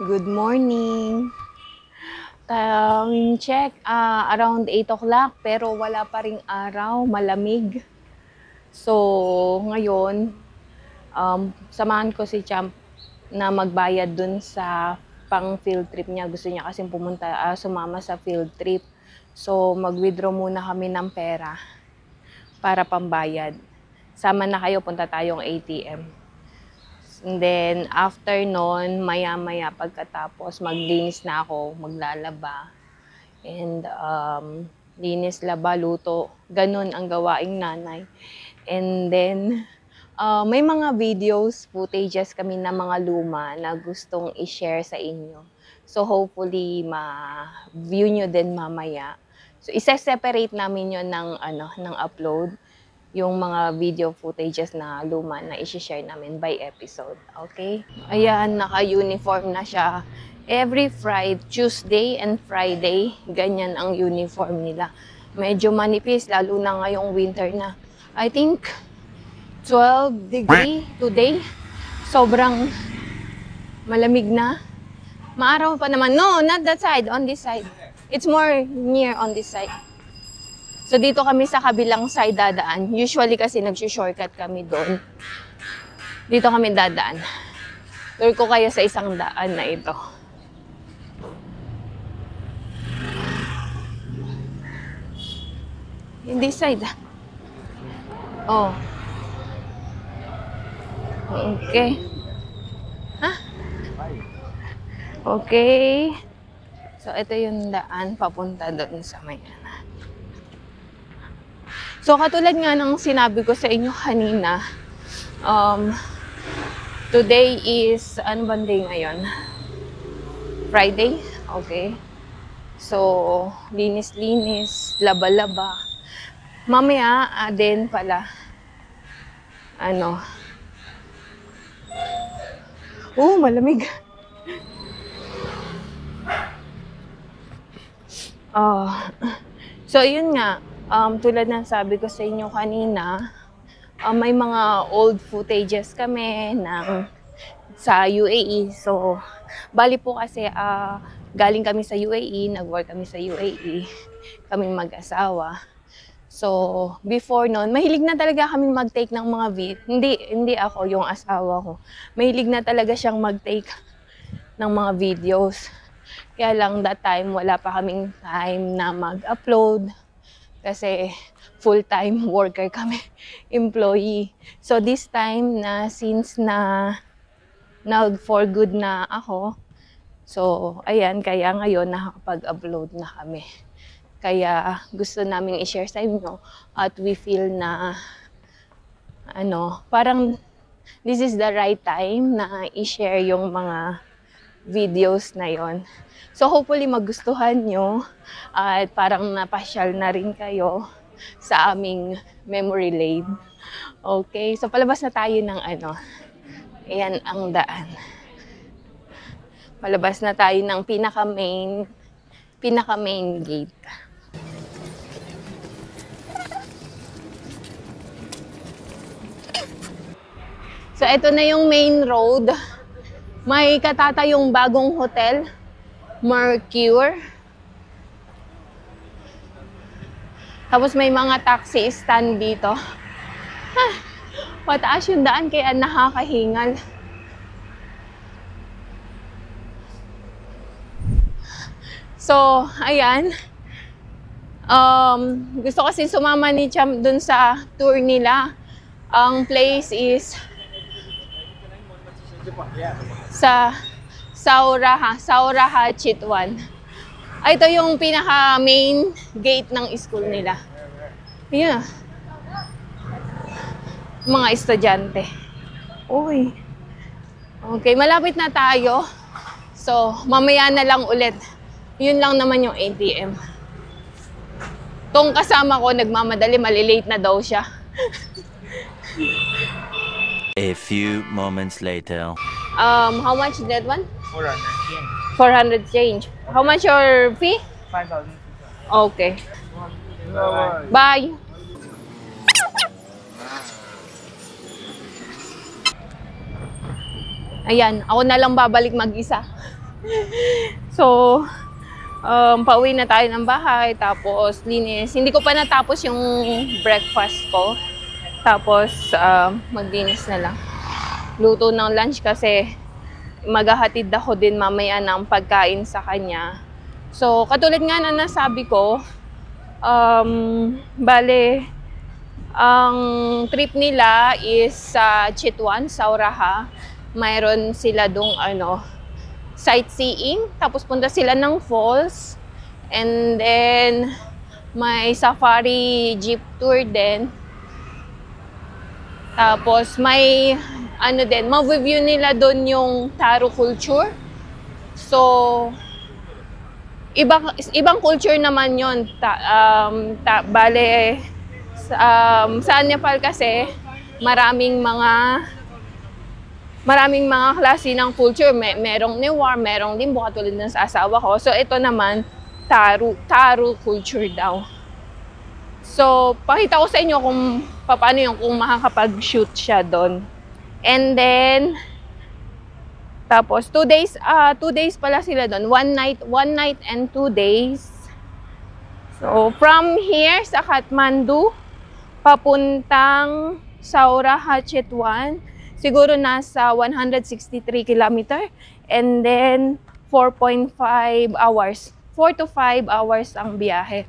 Good morning. Time check, around 8 o'clock pero wala pa ring araw, malamig. So, ngayon, samahan ko si Champ na magbayad dun sa pang field trip niya. Gusto niya kasi sumama sa field trip. So, mag-withdraw muna kami ng pera para pambayad. Sama na kayo, punta tayong ATM. And then, after nun, maya-maya pagkatapos, maglinis na ako, maglalaba. And, linis, laba, luto. Ganun ang gawaing nanay. And then, may mga videos, footages kami na mga luma na gustong i-share sa inyo. So, hopefully, ma-view nyo din mamaya. So, isa-separate namin yun ng upload. Yung mga video footages na luma na i-share namin by episode. Okay? Ayan, naka-uniform na siya. Every Tuesday and Friday, ganyan ang uniform nila. Medyo manipis, lalo na ngayong winter na. I think 12 degree today. Sobrang malamig na. Maaraw pa naman. No, not that side. On this side. It's more near on this side. So, dito kami sa kabilang side dadaan. Usually kasi nag-shortcut kami doon. Dito kami dadaan. Tour ko kayo sa isang daan na ito. In this side. Oh. Okay. Ha? Okay. So, ito yung daan papunta doon sa Mayana. So, katulad nga ng sinabi ko sa inyo kanina, today is, ano bang day ngayon? Friday? Okay. So, linis-linis, laba-laba. Mamaya, din pala, malamig. So, yun nga. Tulad ng sabi ko sa inyo kanina, may mga old footages kami sa UAE. So, bali po kasi galing kami sa UAE, nag-work kami sa UAE, kaming mag-asawa. So, before noon, mahilig na talaga kami mag-take ng mga hindi ako, yung asawa ko. Mahilig na talaga siyang mag-take ng mga videos. Kaya lang that time, wala pa kaming time na mag-upload. Kasi full-time worker kami, employee. So this time since for good na ako, so ayan, kaya ngayon nakakapag-upload na kami. Kaya gusto namin i-share sa inyo at we feel na parang this is the right time na i-share yung mga videos na yon. So hopefully magustuhan nyo at parang napasyal na rin kayo sa aming memory lane. Okay, so palabas na tayo ng ayan ang daan. Palabas na tayo ng pinaka-main gate. So ito na yung main road. May katatayong bagong hotel, Mercure. Tapos may mga taxi stand dito. Pataas yung daan kaya nakakahingal. So, ayan. Gusto kasi sumama ni Champ dun sa tour nila. Ang place is sa Sauraha Chitwan. Ito yung pinaka-main gate ng school nila. Ayan. Mga estudyante. Uy. Okay, malapit na tayo. So, mamaya na lang ulit. Yun lang naman yung ATM. Tong kasama ko, nagmamadali, malilate na daw siya. A few moments later. How much that one? 400 change. 400 change. How much your fee? 5,000. Okay. Bye. Ayan, ako na lang babalik mag-isa. So, pauwi na tayo ng bahay, tapos linis. Hindi ko pa natapos yung breakfast ko. Tapos, maglinis na lang. Luto ng lunch kasi maghahatid ako din mamaya ng pagkain sa kanya. So, katulad nga na nasabi ko, bale, ang trip nila is sa Chitwan, sa Uraha. Mayroon sila dong sightseeing, tapos punta sila ng falls, and then may safari jeep tour din. Tapos may din, ma-view nila doon yung Taro culture. So ibang culture naman yon. Bale sa Nepal kasi maraming mga klase ng culture. Merong Newar, merong Limbu, katulad ng sa asawa ko. So, ito naman, Taro culture daw. So, pakita ko sa inyo kung paano kung makakapag-shoot siya doon. And then, tapos 2 days pala sila doon. 1 night and 2 days. So, from here sa Kathmandu, papuntang Uraha, Chitwan, siguro nasa 163 kilometer, and then 4.5 hours. 4 to 5 hours ang biyahe.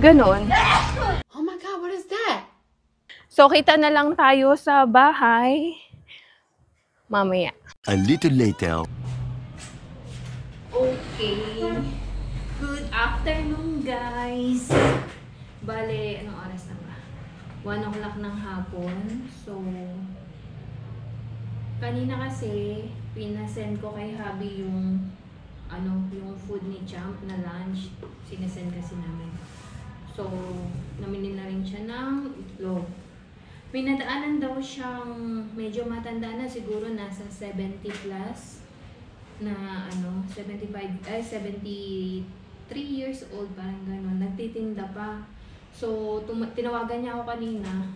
Ganon. Oh my God, what is that? So, kita na lang tayo sa bahay mamaya. A little later. Okay. Good afternoon, guys. Bale, anong oras na ba? 1 o'clock ng hapon. So, kanina kasi, pinasend ko kay Habi yung food ni Champ na lunch. Sinasend kasi namin. So, namili na rin siya ng itlog. Pinadaanan daw siyang medyo matanda na, siguro nasa 70 plus na 73 years old, parang gano'n. Nagtitinda pa. So, tinawagan niya ako kanina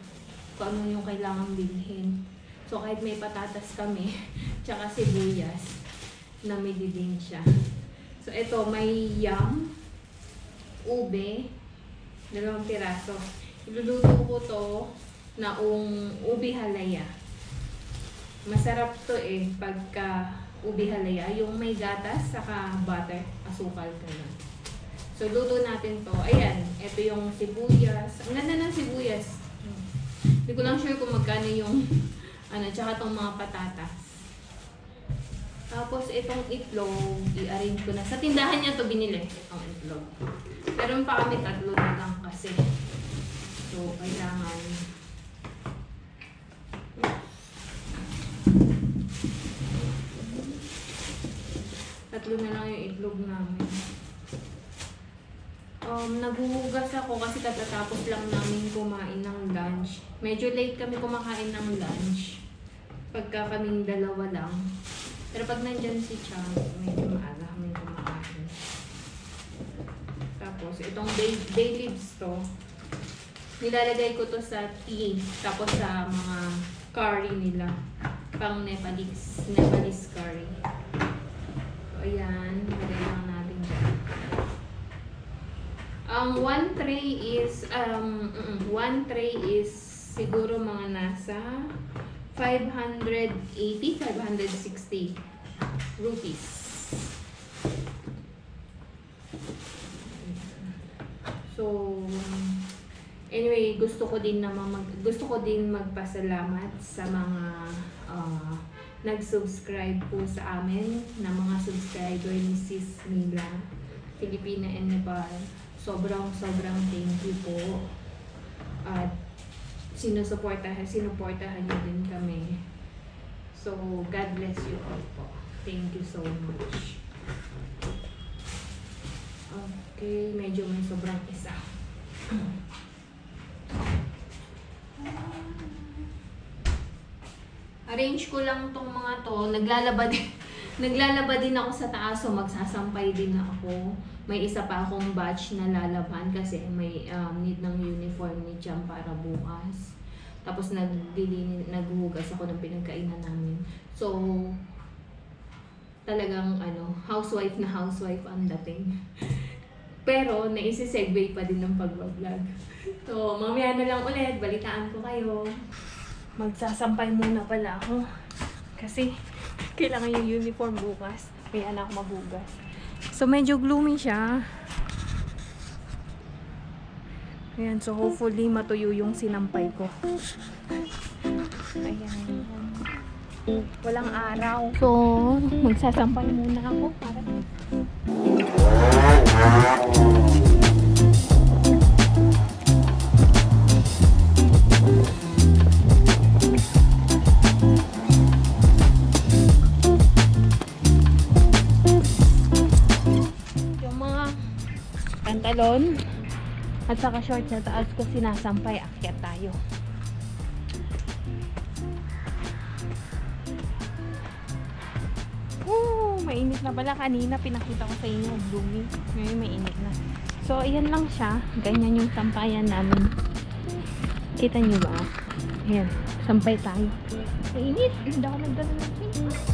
kung ano yung kailangan bilhin. So, kahit may patatas kami, tsaka sibuyas, namili din siya. So, ito, may yam, ube, 2 piraso. Iluluto ko to naong ubi halaya. Masarap to pagka ubi halaya. Yung may gatas, saka butter, asukal ka na. So, luto natin to. Ayan, ito yung sibuyas. Ang ganda ng sibuyas. Hindi ko lang sure kung magkano yung tsaka tong mga patatas. Tapos, itong itlog, i-arrange ko na. Sa tindahan niya to binili, ang itlog. Meron pa kami 3 na lang kasi. So, kailangan 3 na lang yung itlog namin. Naghuhugas ako kasi katatapos lang namin kumain ng lunch. Medyo late kami kumakain ng lunch. Pagka kaming 2 lang. Pero pag nandyan si Chang, medyo maaga kami kumakain. Tapos, itong bay leaves to, nilalagay ko to sa tea. Tapos sa mga curry nila. Pang Nepalese curry. So, ayan. Lagay lang natin dyan. One tray is siguro mga nasa 580, 560 rupees. So, anyway, gusto ko din magpasalamat sa mga nag-subscribe po sa amin na mga subscriber ni Sis Mila, Filipina and Nepal. Sobrang thank you po. At sinuportahan niyo din kami. So, God bless you all po. Thank you so much. Okay, medyo may sobrang isa. Arrange ko lang tong mga to. Naglalaba din ako sa taas, so magsasampay din ako. May isa pa akong batch na lalaban kasi may need ng uniform ni Cham para bukas. Tapos naghuhugas ako ng pinagkainan namin. So, talagang housewife na housewife ang dating. Pero naisi-segue pa din ng pag-vlog. So, mamaya na lang ulit, balitaan ko kayo. Magsasampay muna pala ako. Kasi, kailangan yung uniform bukas. Kaya na ako magugas. So, medyo gloomy siya. Ayan, so hopefully matuyo yung sinampay ko. Ayan. Walang araw. So, magsasampay muna ako para yung mga pantalon at saka short sa taas ko sinasampay. Akyat tayo. Mainit na pala. Kanina pinakita ko sa inyo gloomy. Ngayon mainit na. So ayan lang siya. Ganyan yung sampayan namin. Kita nyo ba? Ayan. Sampay tayo. Mainit. Hindi ako nagdala ng face.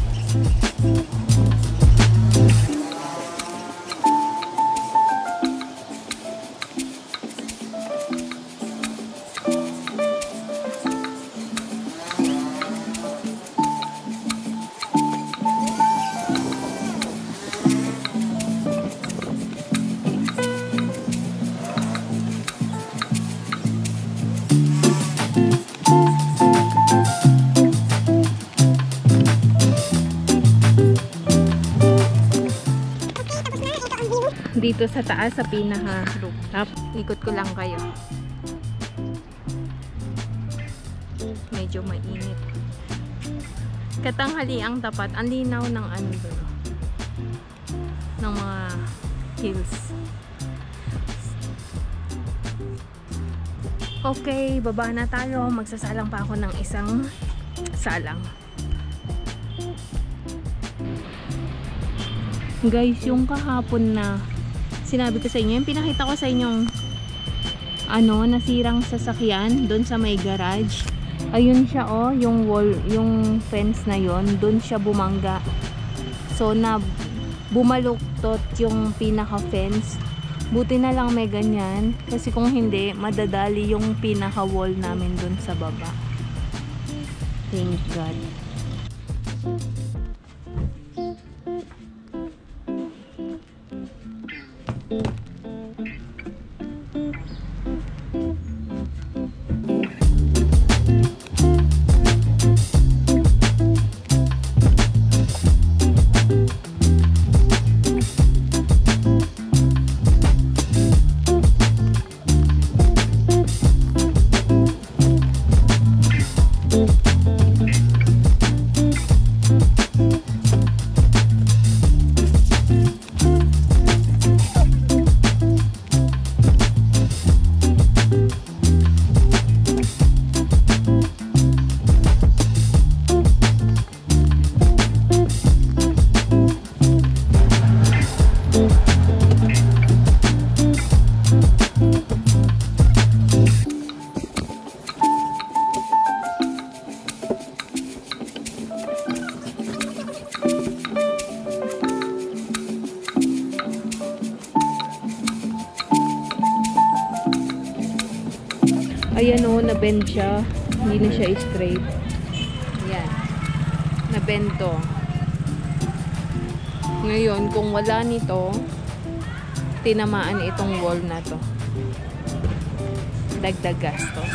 Dito sa taas, sa pinaka rooftop. Ikot ko lang kayo. Medyo mainit. Katanghali ang tapat. Ang linaw ng ng mga hills. Okay, baba na tayo. Magsasalang pa ako ng isang salang. Guys, yung kahapon na sinabi ko sa inyo, yung pinakita ko sa inyong nasirang sasakyan doon sa may garage. Ayun siya yung wall, yung fence na yon, doon siya bumangga. So bumaluktot yung pinaka fence. Buti na lang may ganyan kasi kung hindi, madadali yung pinaka wall namin doon sa baba. Thank God. Ayan na-bend siya. Hindi na siya straight. Ayan. Na-bend to. Ngayon, kung wala nito, tinamaan itong wall na to. Dagdag gastos.